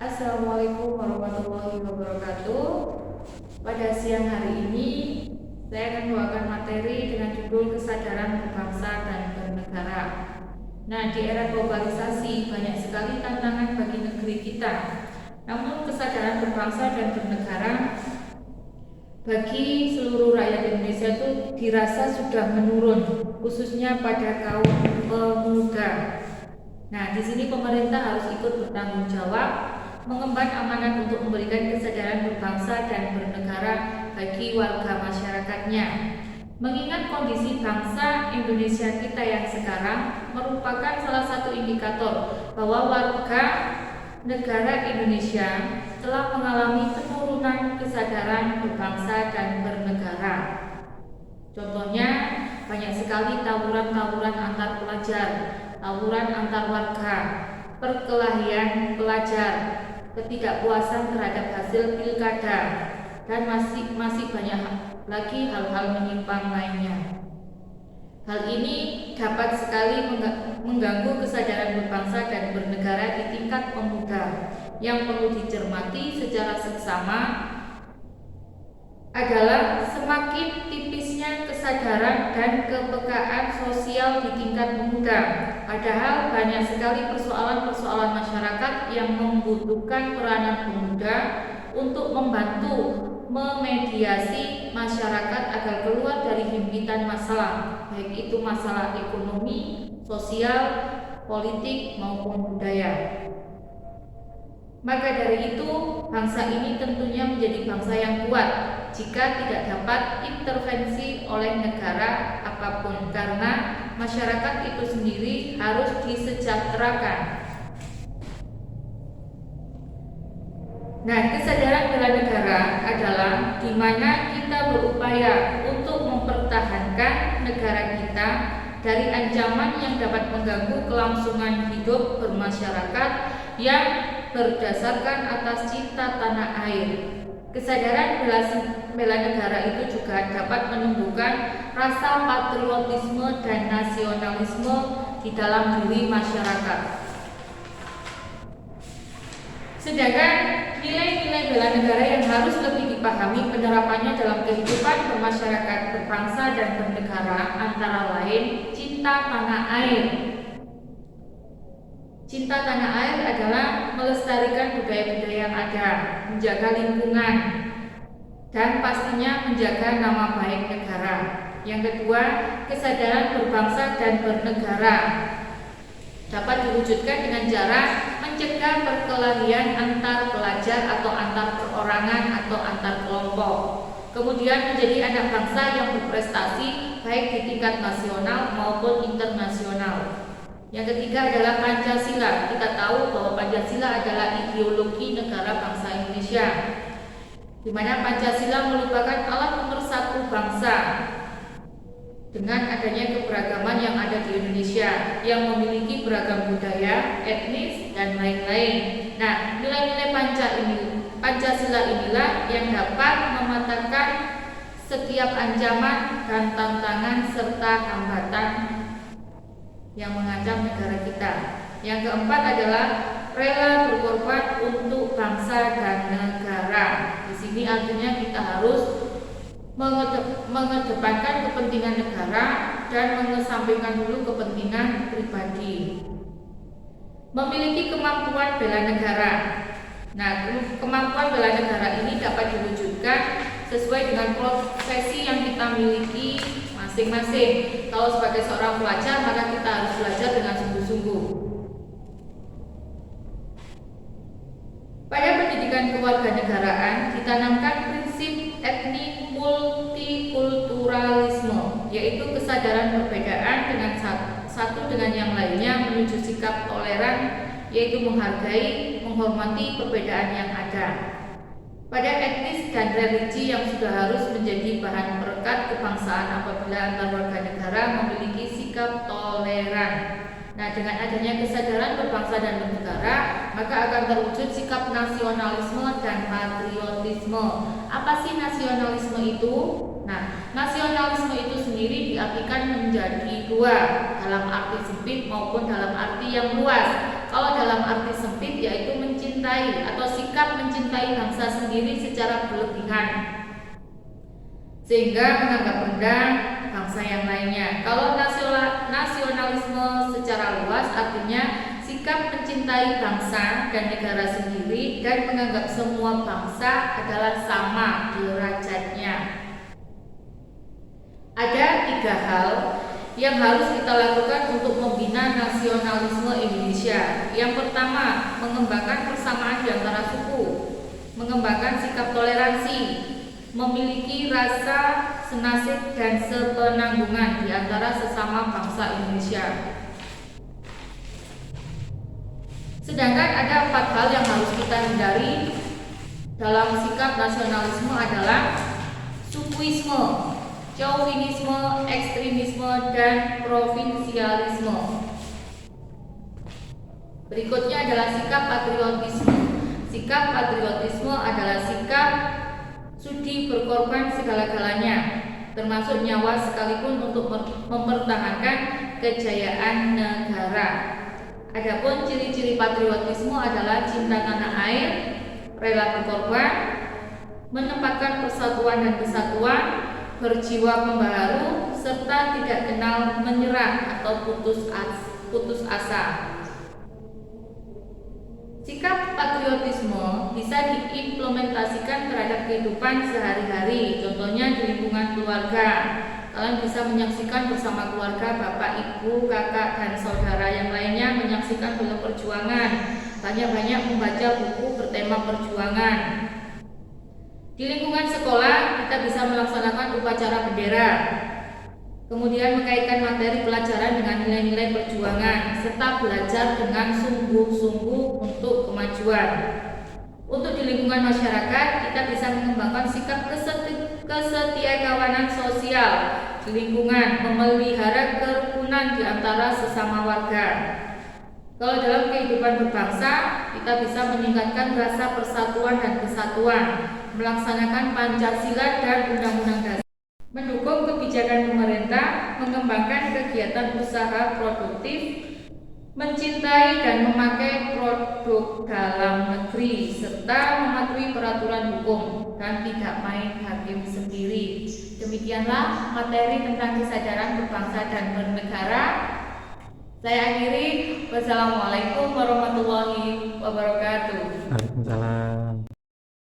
Assalamualaikum warahmatullahi wabarakatuh. Pada siang hari ini, saya akan membawakan materi dengan judul kesadaran berbangsa dan bernegara. Nah, di era globalisasi banyak sekali tantangan bagi negeri kita. Namun kesadaran berbangsa dan bernegara bagi seluruh rakyat Indonesia itu dirasa sudah menurun, khususnya pada kaum pemuda. Nah, di sini pemerintah harus ikut bertanggung jawab mengemban amanat untuk memberikan kesadaran berbangsa dan bernegara bagi warga masyarakatnya. Mengingat kondisi bangsa Indonesia kita yang sekarang merupakan salah satu indikator bahwa warga negara Indonesia telah mengalami penurunan kesadaran berbangsa dan bernegara. Contohnya, banyak sekali tawuran-tawuran antar pelajar, tawuran antar warga, perkelahian pelajar, ketidakpuasan terhadap hasil pilkada, dan masih banyak lagi hal-hal menyimpang lainnya. Hal ini dapat sekali mengganggu kesadaran berbangsa dan bernegara di tingkat pemuda. Yang perlu dicermati secara seksama adalah semakin tipisnya kesadaran dan kepekaan sosial di tingkat pemuda. Padahal banyak sekali persoalan-persoalan masyarakat yang membutuhkan peranan pemuda untuk membantu memediasi masyarakat agar keluar dari himpitan masalah, baik itu masalah ekonomi, sosial, politik maupun budaya. Maka dari itu, bangsa ini tentunya menjadi bangsa yang kuat jika tidak dapat intervensi oleh negara apapun, karena masyarakat itu sendiri harus disejahterakan. Nah, kesadaran bela negara adalah di mana kita berupaya untuk mempertahankan negara kita dari ancaman yang dapat mengganggu kelangsungan hidup bermasyarakat yang berdasarkan atas cinta tanah air. Kesadaran bela negara itu juga dapat menumbuhkan rasa patriotisme dan nasionalisme di dalam diri masyarakat. Sedangkan nilai-nilai bela negara yang harus lebih dipahami penerapannya dalam kehidupan bermasyarakat berbangsa dan bernegara antara lain cinta tanah air. Cinta tanah air adalah melestarikan budaya-budaya yang ada, menjaga lingkungan, dan pastinya menjaga nama baik negara. Yang kedua, kesadaran berbangsa dan bernegara dapat diwujudkan dengan cara mencegah perkelahian antar pelajar atau antar perorangan atau antar kelompok. Kemudian menjadi anak bangsa yang berprestasi baik di tingkat nasional maupun internasional. Yang ketiga adalah Pancasila. Kita tahu bahwa Pancasila adalah ideologi negara bangsa Indonesia, di mana Pancasila merupakan alat pemersatu bangsa dengan adanya keberagaman yang ada di Indonesia yang memiliki beragam budaya, etnis, dan lain-lain. Nah, nilai-nilai Pancasila inilah yang dapat mematahkan setiap ancaman dan tantangan serta hambatan yang mengancam negara kita. Yang keempat adalah rela berkorban untuk bangsa dan negara. Di sini artinya kita harus mengedepankan kepentingan negara dan mengesampingkan dulu kepentingan pribadi. Memiliki kemampuan bela negara. Nah, kemampuan bela negara ini dapat diwujudkan sesuai dengan profesi yang kita miliki masing-masing. Kalau sebagai seorang pelajar, maka kita harus belajar dengan sungguh-sungguh. Pada pendidikan kewarganegaraan ditanamkan prinsip etnik multikulturalisme, yaitu kesadaran perbedaan dengan satu dengan yang lainnya menuju sikap toleran, yaitu menghargai, menghormati perbedaan yang ada. Pada etnis dan religi yang sudah harus menjadi bahan perekat kebangsaan apabila antar warga negara memiliki sikap toleran. Nah, dengan adanya kesadaran berbangsa dan bernegara, maka akan terwujud sikap nasionalisme dan patriotisme. Apa sih nasionalisme itu? Nah, nasionalisme itu sendiri diartikan menjadi dua, dalam arti sempit maupun dalam arti yang luas. Kalau dalam arti sempit yaitu mencintai mencintai atau sikap mencintai bangsa sendiri secara berlebihan, sehingga menganggap rendah bangsa yang lainnya. Kalau nasionalisme secara luas artinya sikap mencintai bangsa dan negara sendiri dan menganggap semua bangsa adalah sama derajatnya. Ada 3 hal yang harus kita lakukan untuk membina nasionalisme Indonesia. Yang pertama, mengembangkan persamaan di antara suku, mengembangkan sikap toleransi, memiliki rasa senasib dan sepenanggungan di antara sesama bangsa Indonesia. Sedangkan ada 4 hal yang harus kita hindari dalam sikap nasionalisme adalah sukuisme, chauvinisme, ekstremisme, dan provinsialisme. Berikutnya adalah sikap patriotisme. Sikap patriotisme adalah sikap sudi berkorban segala-galanya, termasuk nyawa sekalipun untuk mempertahankan kejayaan negara. Adapun ciri-ciri patriotisme adalah cinta tanah air, rela berkorban, menempatkan persatuan dan kesatuan, berjiwa pembaharu, serta tidak kenal menyerah atau putus asa. Sikap patriotisme bisa diimplementasikan terhadap kehidupan sehari-hari. Contohnya di lingkungan keluarga, kalian bisa menyaksikan bersama keluarga, bapak, ibu, kakak, dan saudara yang lainnya menyaksikan film perjuangan. Banyak-banyak membaca buku bertema perjuangan. Di lingkungan sekolah, kita bisa melaksanakan upacara bendera, kemudian mengaitkan materi pelajaran dengan nilai-nilai perjuangan, serta belajar dengan sungguh-sungguh untuk kemajuan. Untuk di lingkungan masyarakat, kita bisa mengembangkan sikap kesetiakawanan sosial di lingkungan, memelihara kerukunan di antara sesama warga. Kalau dalam kehidupan berbangsa, kita bisa meningkatkan rasa persatuan dan kesatuan, melaksanakan Pancasila dan Undang-Undang Dasar, mendukung kebijakan pemerintah, mengembangkan kegiatan usaha produktif, mencintai dan memakai produk dalam negeri, serta mematuhi peraturan hukum dan tidak main hakim sendiri. Demikianlah materi tentang kesadaran berbangsa dan bernegara. Saya akhiri. Wassalamualaikum warahmatullahi wabarakatuh. Waalaikumsalam.